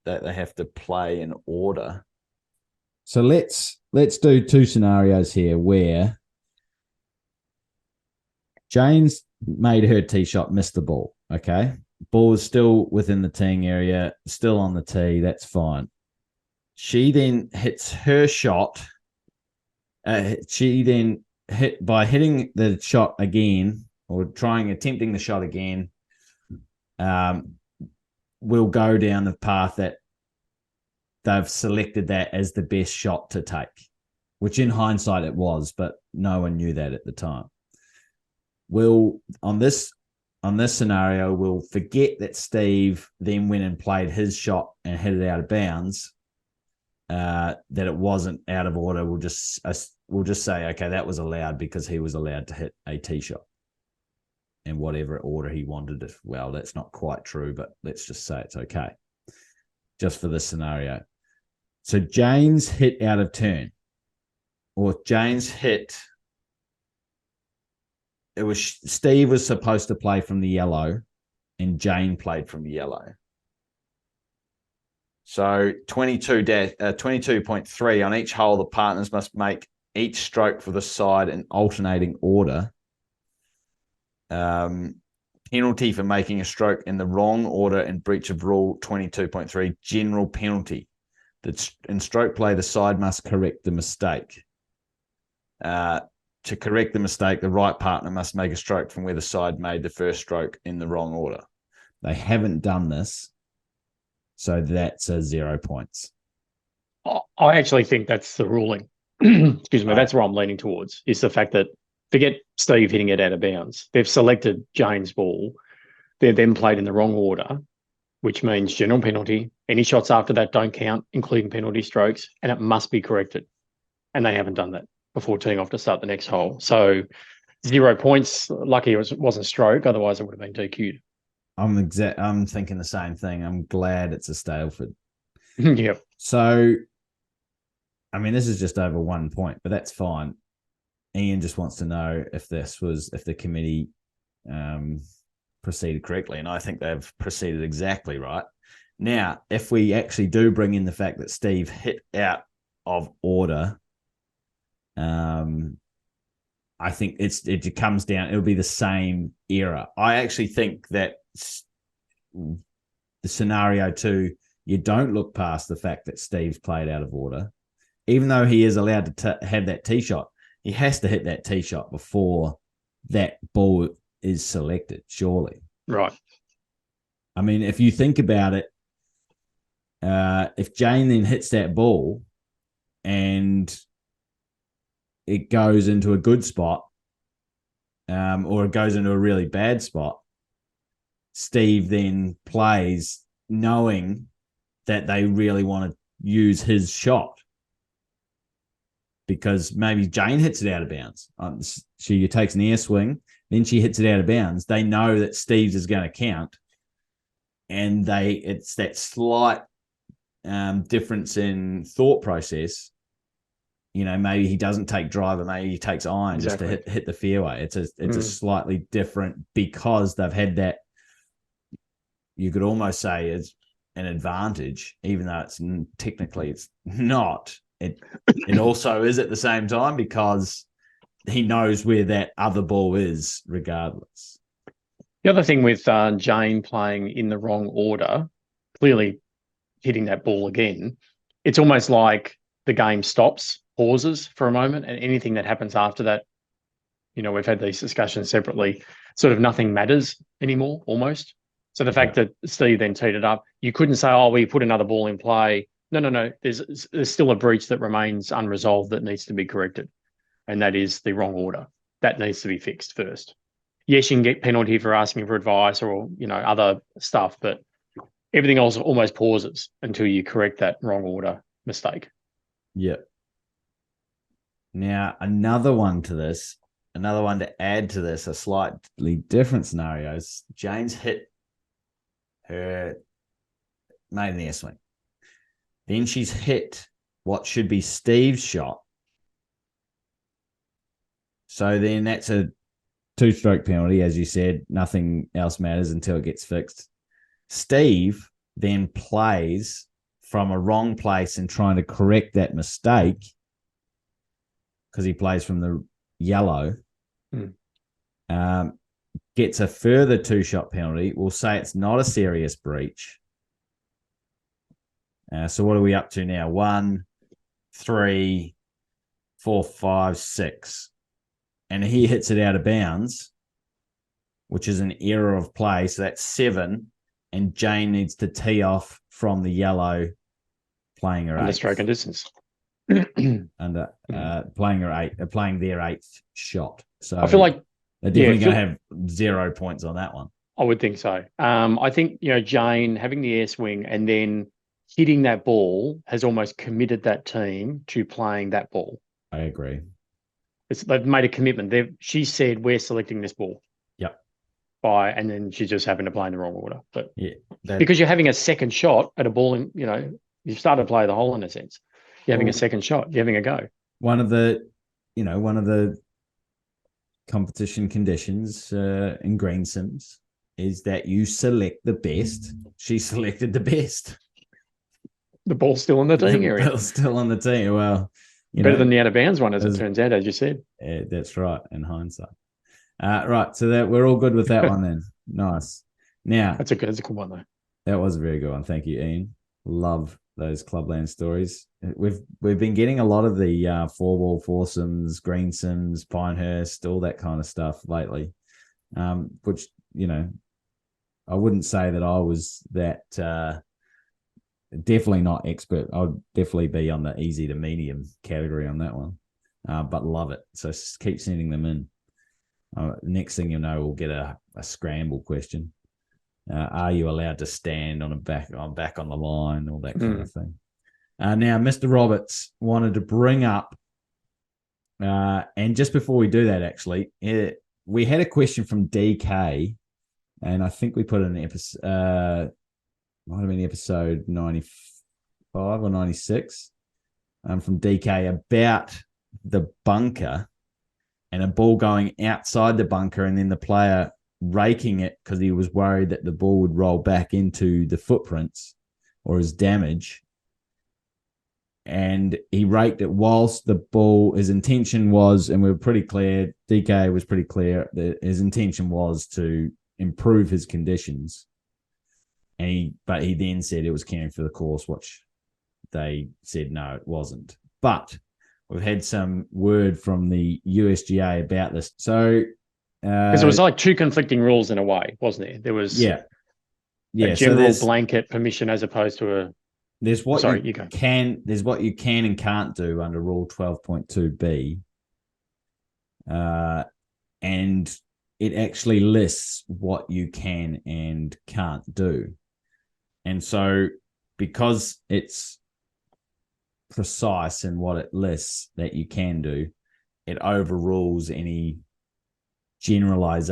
that they have to play in order. So let's do two scenarios here where Jane's made her tee shot, missed the ball. Okay. Ball is still within the teeing area, still on the tee. That's fine. She then hits her shot. She then hitting the shot again or attempting the shot again, will go down the path that they've selected that as the best shot to take, which in hindsight it was, but no one knew that at the time. On this scenario, we'll forget that Steve then went and played his shot and hit it out of bounds, that it wasn't out of order. We'll just say, okay, that was allowed because he was allowed to hit a tee shot in whatever order he wanted it. Well, that's not quite true, but let's just say it's okay, just for this scenario. So Jane's hit out of turn, or Jane's hit. It was Steve was supposed to play from the yellow, and Jane played from the yellow. So 22.3 on each hole, the partners must make each stroke for the side in alternating order. Penalty for making a stroke in the wrong order in breach of rule 22.3, general penalty. In stroke play, the side must correct the mistake. To correct the mistake, the right partner must make a stroke from where the side made the first stroke in the wrong order. They haven't done this, so that's a 0 points. I actually think that's the ruling. Excuse me. That's where I'm leaning towards, is the fact that forget Steve hitting it out of bounds. They've selected Jane's ball. They're then played in the wrong order, which means general penalty. Any shots after that don't count, including penalty strokes, and it must be corrected. And they haven't done that before teeing off to start the next hole. So 0 points. Lucky it wasn't stroke, otherwise it would have been DQ'd. I'm thinking the same thing. I'm glad it's a Stableford. Yep. So, I mean, this is just over 1 point, but that's fine. Ian just wants to know if the committee proceeded correctly, and I think they've proceeded exactly right. Now, if we actually do bring in the fact that Steve hit out of order, I think it comes down. It'll be the same error. I actually think that the scenario two, you don't look past the fact that Steve's played out of order. Even though he is allowed to have that tee shot, he has to hit that tee shot before that ball is selected, surely. Right. I mean, if you think about it, if Jane then hits that ball and it goes into a good spot, or it goes into a really bad spot, Steve then plays knowing that they really want to use his shot, because maybe Jane hits it out of bounds. She takes an air swing, then she hits it out of bounds. They know that Steve's is going to count, and it's that slight difference in thought process. You know, maybe he doesn't take driver, maybe he takes iron just to hit the fairway. It's a slightly different, because they've had that. You could almost say it's an advantage, even though technically it's not. It also is at the same time, because he knows where that other ball is regardless. The other thing with Jane playing in the wrong order, clearly hitting that ball again, it's almost like the game stops, pauses for a moment, and anything that happens after that, you know, we've had these discussions separately, sort of nothing matters anymore, almost. So the fact that Steve then teed it up, you couldn't say, oh, we put another ball in play. No. There's still a breach that remains unresolved that needs to be corrected, and that is the wrong order. That needs to be fixed first. Yes, you can get penalty for asking for advice or, you know, other stuff, but everything else almost pauses until you correct that wrong order mistake. Yep. Now, another one to add to this, a slightly different scenario is Jane's hit her maiden air swing. Then she's hit what should be Steve's shot. So then that's a 2-stroke penalty, as you said. Nothing else matters until it gets fixed. Steve then plays from a wrong place and trying to correct that mistake, because he plays from the yellow, gets a further 2-shot penalty. We'll say it's not a serious breach. So what are we up to now? 1, 3, 4, 5, 6. And he hits it out of bounds, which is an error of play. So that's 7. And Jane needs to tee off from the yellow, playing her under 8th. stroke and distance. Playing their 8th shot. So I feel like they're definitely going to have 0 points on that one. I would think so. I think, you know, Jane having the air swing and then hitting that ball has almost committed that team to playing that ball. I agree. They've made a commitment. She said, we're selecting this ball. Yep. And then she just happened to play in the wrong order. But yeah, because you're having a second shot at a ball, in, you know, you've started to play the hole in a sense. You're having a second shot. You're having a go. One of the competition conditions in Greensomes is that you select the best. She selected the best. The ball's still in the teeing area. The ball's still on the tee. Well, better than the out of bounds one, as it turns out, as you said. Yeah, that's right, in hindsight. Right, so that we're all good with that one then. Nice. Now that's a good one though. That was a very good one. Thank you, Ian. Love those Clubland stories. We've been getting a lot of the 4-ball foursomes, Greensomes, Pinehurst, all that kind of stuff lately. Which, you know, I wouldn't say that I was that definitely not expert. I would definitely be on the easy to medium category on that one. But love it. So keep sending them in. Next thing you know, we'll get a scramble question. Are you allowed to stand on back on the line, all that kind of thing. Now, Mr. Roberts wanted to bring up, and just before we do that, actually, we had a question from DK, and I think we put in episode, might have been episode 95 or 96, from DK about the bunker and a ball going outside the bunker, and then the player raking it because he was worried that the ball would roll back into the footprints or as damage. And he raked it whilst the ball, his intention was, and we were pretty clear, DK was pretty clear that his intention was to improve his conditions. But he then said it was caring for the course, which they said no, it wasn't. But we've had some word from the USGA about this. So Because it was like two conflicting rules in a way, wasn't there? There was a general blanket permission as opposed to a. There's what you can and can't do under Rule 12.2b, and it actually lists what you can and can't do. And so, because it's precise in what it lists that you can do, it overrules any generalized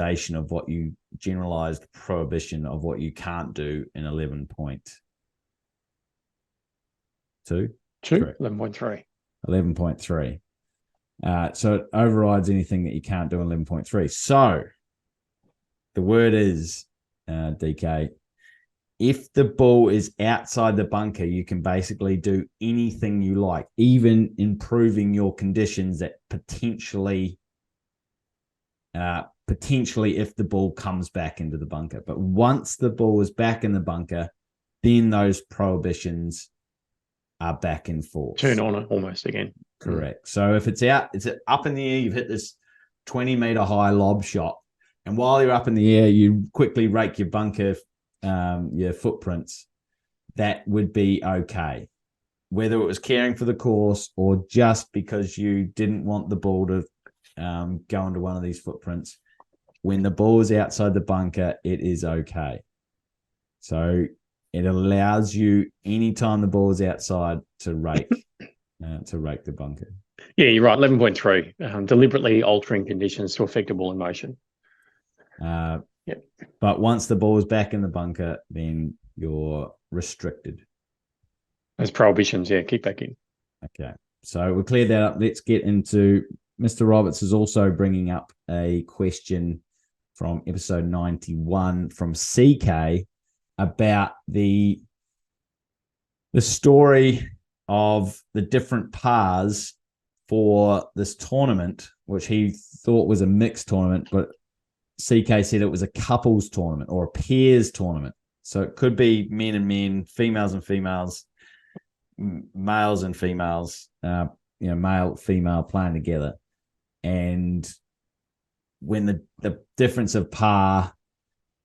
prohibition of what you can't do in 11.2. 11.3. 11.3. So it overrides anything that you can't do in 11.3. So the word is, DK, if the ball is outside the bunker, you can basically do anything you like, even improving your conditions that potentially if the ball comes back into the bunker. But once the ball is back in the bunker, then those prohibitions are back in force. Turn on it almost again. Correct. So if it's up in the air, you've hit this 20-meter high lob shot, and while you're up in the air, you quickly rake your bunker, your footprints, that would be okay. Whether it was caring for the course or just because you didn't want the ball to go into one of these footprints, when the ball is outside the bunker, it is okay. So it allows you, anytime the ball is outside, to rake the bunker. Yeah, you're right. 11.3, deliberately altering conditions to affect a ball in motion. But once the ball is back in the bunker, then you're restricted. Those prohibitions, keep back in. Okay, so we cleared that up. Let's get into, Mr. Roberts is also bringing up a question from episode 91 from CK about the story of the different pars for this tournament, which he thought was a mixed tournament, but CK said it was a couples tournament or a pairs tournament. So it could be men and men, females and females, males and females, male, female playing together. And when the difference of par,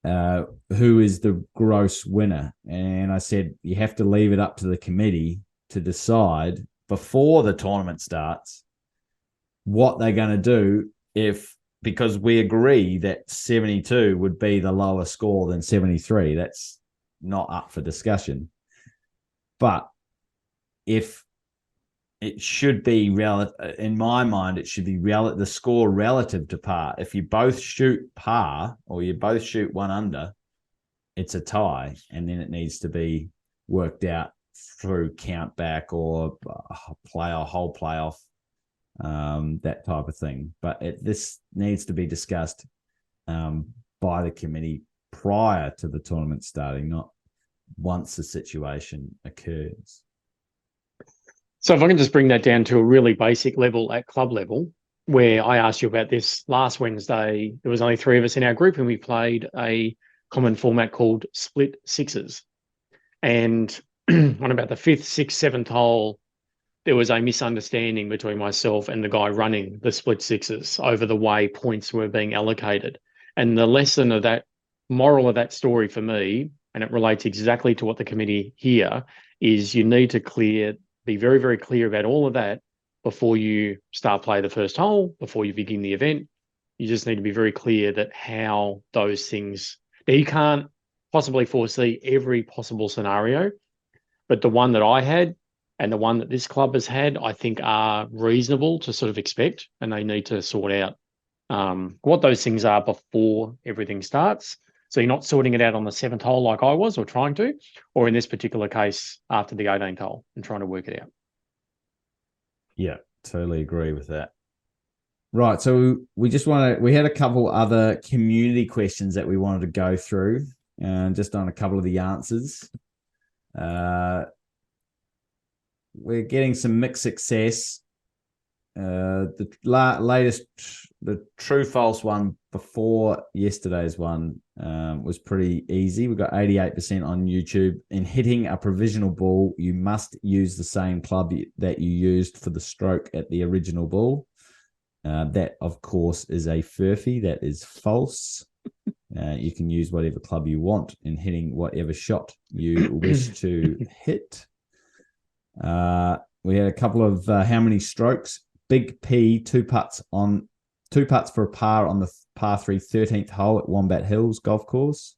who is the gross winner? And I said, you have to leave it up to the committee to decide before the tournament starts what they're going to do, because we agree that 72 would be the lower score than 73. That's not up for discussion. But if it should be in my mind, it should be the score relative to par. If you both shoot par or you both shoot one under, it's a tie, and then it needs to be worked out through count back or a whole playoff, that type of thing. But this needs to be discussed by the committee prior to the tournament starting, not once the situation occurs. So if I can just bring that down to a really basic level at club level, where I asked you about this last Wednesday, there was only 3 of us in our group and we played a common format called split sixes. And on about the 5th, 6th, 7th hole, there was a misunderstanding between myself and the guy running the split sixes over the way points were being allocated. And the lesson of that, moral of that story for me, and it relates exactly to what the committee here, is you need to be very, very clear about all of that before you start play the first hole, before you begin the event. You just need to be very clear that how those things, now you can't possibly foresee every possible scenario, but the one that I had and the one that this club has had, I think are reasonable to sort of expect, and they need to sort out what those things are before everything starts. So you're not sorting it out on the 7th hole like I was, or trying to, or in this particular case, after the 18th hole and trying to work it out. Yeah, totally agree with that. Right, so we had a couple other community questions that we wanted to go through, and just on a couple of the answers. We're getting some mixed success. The latest, the true false one before yesterday's one, was pretty easy. We got 88% on YouTube. In hitting a provisional ball, you must use the same club that you used for the stroke at the original ball. That, of course, is a furphy. That is false. You can use whatever club you want in hitting whatever shot you wish to hit. We had a couple of how many strokes. Big P, two putts for a par on the par 3 13th hole at Wombat Hills golf course.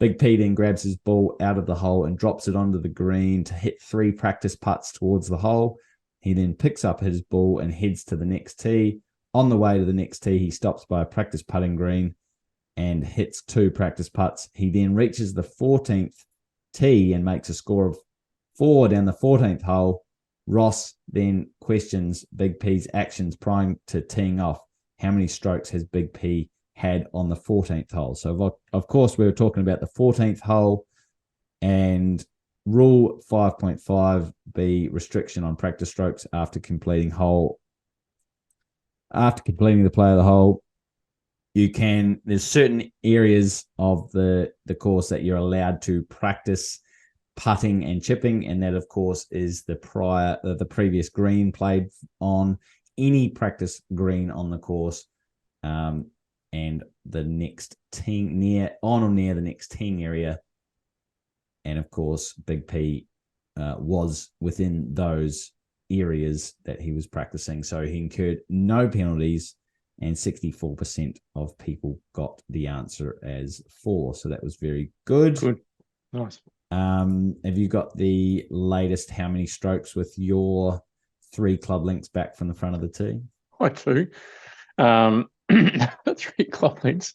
Big P then grabs his ball out of the hole and drops it onto the green to hit 3 practice putts towards the hole. He then picks up his ball and heads to the next tee. On the way to the next tee, he stops by a practice putting green and hits 2 practice putts. He then reaches the 14th tee and makes a score of 4 down the 14th hole. Ross then questions Big P's actions prior to teeing off. How many strokes has Big P had on the 14th hole? So, of course, we were talking about the 14th hole, and Rule 5.5b, restriction on practice strokes after completing the play of the hole. There's certain areas of the course that you're allowed to practice putting and chipping, and that, of course, is the previous green played on. Any practice green on the course, and the next teeing near the next teeing area. And of course, Big P was within those areas that he was practicing, so he incurred no penalties, and 64% of people got the answer as 4. So that was very good. Good, nice. Have you got the latest how many strokes with your 3 club links back from the front of the tee? I do. 3 club links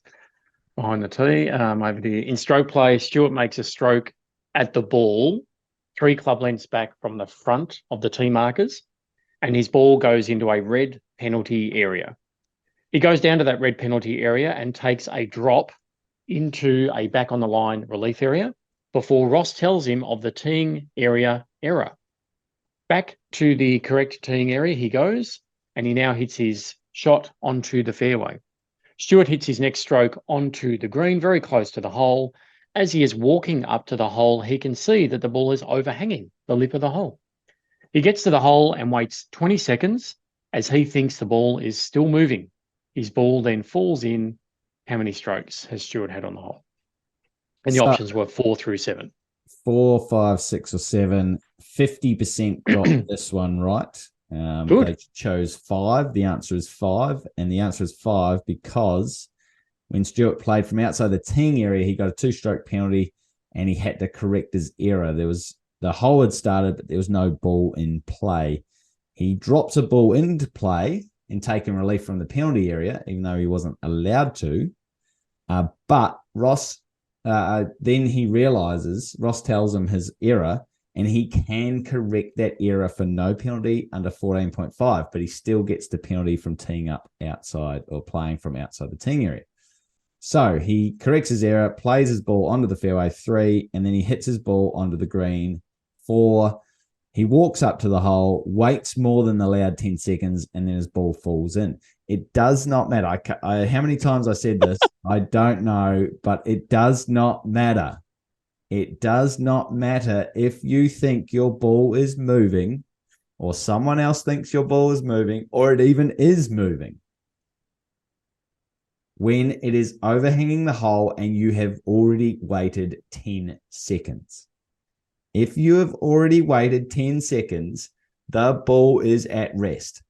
behind the tee. Over here in stroke play, Stuart makes a stroke at the ball, 3 club lengths back from the front of the tee markers, and his ball goes into a red penalty area. He goes down to that red penalty area and takes a drop into a back on the line relief area before Ross tells him of the teeing area error. Back to the correct teeing area he goes, and he now hits his shot onto the fairway. Stuart hits his next stroke onto the green, very close to the hole. As he is walking up to the hole, he can see that the ball is overhanging the lip of the hole. He gets to the hole and waits 20 seconds as he thinks the ball is still moving. His ball then falls in. How many strokes has Stuart had on the hole? And the options were 4 through 7. 4, 5, 6, or 7. 50% got this one right. Good. They chose 5. The answer is 5. And the answer is 5 because when Stuart played from outside the teeing area, he got a 2-stroke penalty and he had to correct his error. The hole had started, but there was no ball in play. He drops a ball into play and taken relief from the penalty area, even though he wasn't allowed to. But Ross, then he realizes, Ross tells him his error, and he can correct that error for no penalty under 14.5, but he still gets the penalty from teeing up outside or playing from outside the teeing area. So he corrects his error, plays his ball onto the fairway 3, and then he hits his ball onto the green 4. He walks up to the hole, waits more than the allowed 10 seconds, and then his ball falls in. It does not matter. How many times I said this, I don't know, but it does not matter. It does not matter if you think your ball is moving or someone else thinks your ball is moving or it even is moving. When it is overhanging the hole and you have already waited 10 seconds. If you have already waited 10 seconds, the ball is at rest.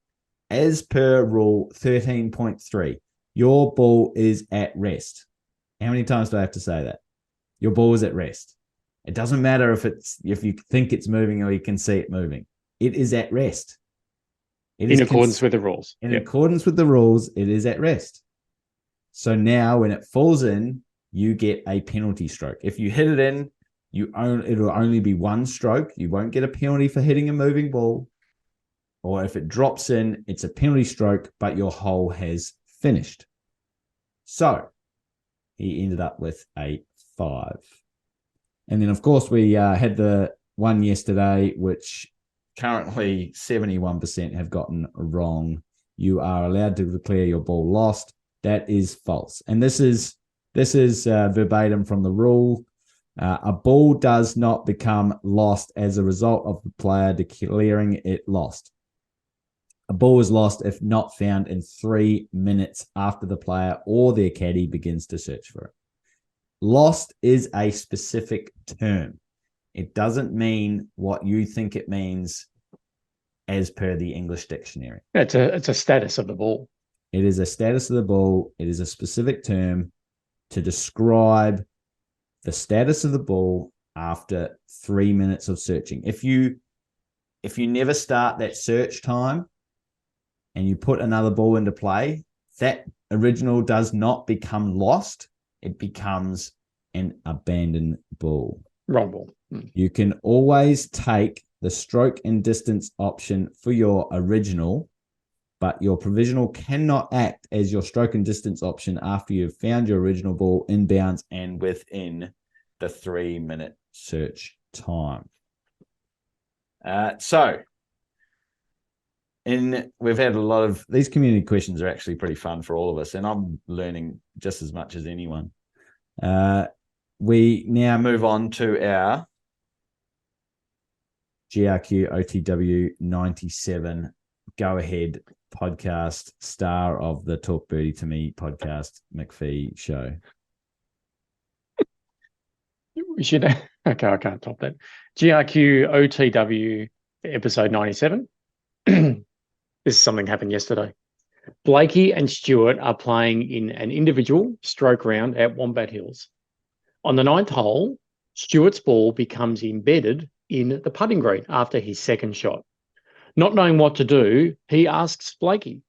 As per rule 13.3, your ball is at rest. How many times do I have to say that? Your ball is at rest. It doesn't matter if you think it's moving or you can see it moving. It is at rest. In accordance with the rules. In accordance with the rules, it is at rest. So now when it falls in, you get a penalty stroke. If you hit it in, it'll only be 1 stroke. You won't get a penalty for hitting a moving ball. Or if it drops in, it's a penalty stroke, but your hole has finished. So he ended up with a 5. And then, of course, we had the one yesterday, which currently 71% have gotten wrong. You are allowed to declare your ball lost. That is false. And this is This is verbatim from the rule. A ball does not become lost as a result of the player declaring it lost. A ball is lost if not found in 3 minutes after the player or their caddy begins to search for it. Lost is a specific term. It doesn't mean what you think it means as per the English dictionary. It's a status of the ball. It is a status of the ball. It is a specific term to describe the status of the ball after 3 minutes of searching. If you never start that search time and you put another ball into play, that original does not become lost. It becomes an abandoned ball. Wrong ball. You can always take the stroke and distance option for your original, but your provisional cannot act as your stroke and distance option after you've found your original ball inbounds and within the 3 minute search time. We've had a lot of these community questions are actually pretty fun for all of us, and I'm learning just as much as anyone. We now move on to our GRQOTW 97 Go Ahead podcast, star of the Talk Birdie to Me podcast, McPhee Show. We should. Okay, I can't top that. GRQOTW episode 97. This is something happened yesterday. Blakey and Stuart are playing in an individual stroke round at Wombat Hills. On the 9th hole, Stuart's ball becomes embedded in the putting green after his second shot. Not knowing what to do, he asks Blakey,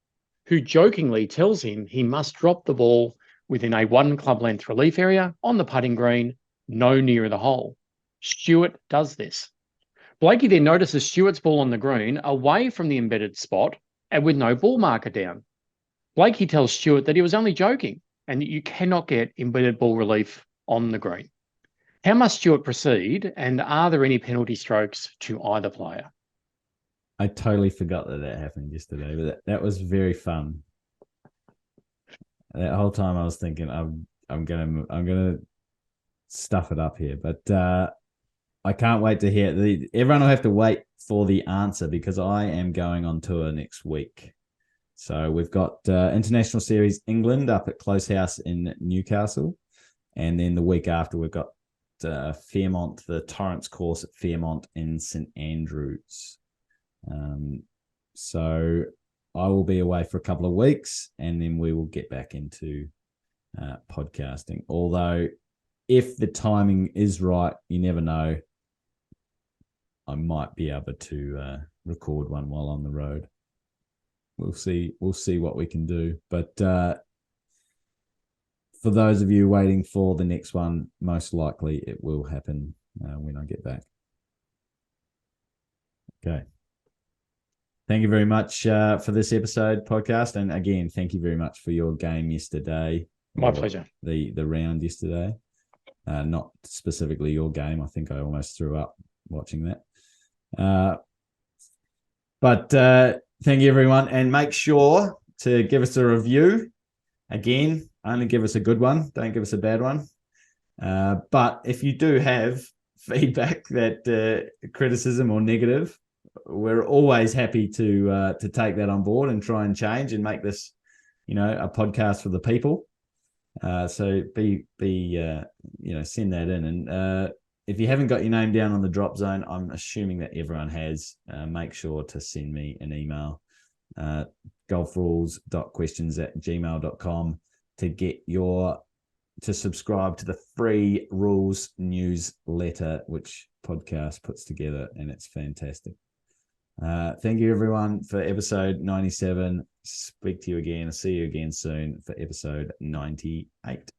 who jokingly tells him he must drop the ball within a 1 club length relief area on the putting green, no nearer the hole. Stuart does this. Blakey then notices Stuart's ball on the green away from the embedded spot and with no ball marker down. Blakey tells Stuart that he was only joking and that you cannot get embedded ball relief on the green. How must Stuart proceed, and are there any penalty strokes to either player? I totally forgot that happened yesterday, but that was very fun. That whole time I was thinking I'm gonna stuff it up here, but I can't wait to hear everyone will have to wait for the answer because I am going on tour next week. So we've got International Series England up at Close House in Newcastle, and then the week after we've got Fairmont, the Torrance course at Fairmont in St Andrews. So I will be away for a couple of weeks, and then we will get back into podcasting. Although, if the timing is right, you never know. I might be able to record one while on the road. We'll see what we can do. But for those of you waiting for the next one, most likely it will happen when I get back. Okay. Thank you very much for this episode podcast. And again, thank you very much for your game yesterday. My pleasure. The round yesterday. Not specifically your game. I think I almost threw up watching that. But thank you, everyone. And make sure to give us a review. Again, only give us a good one. Don't give us a bad one. But if you do have feedback that criticism or negative, we're always happy to take that on board and try and change and make this, a podcast for the people. So send that in. And if you haven't got your name down on the drop zone, I'm assuming that everyone has. Make sure to send me an email, golfrules.questions@gmail.com to subscribe to the free rules newsletter, which podcast puts together, and it's fantastic. Thank you, everyone, for episode 97. Speak to you again. See you again soon for episode 98.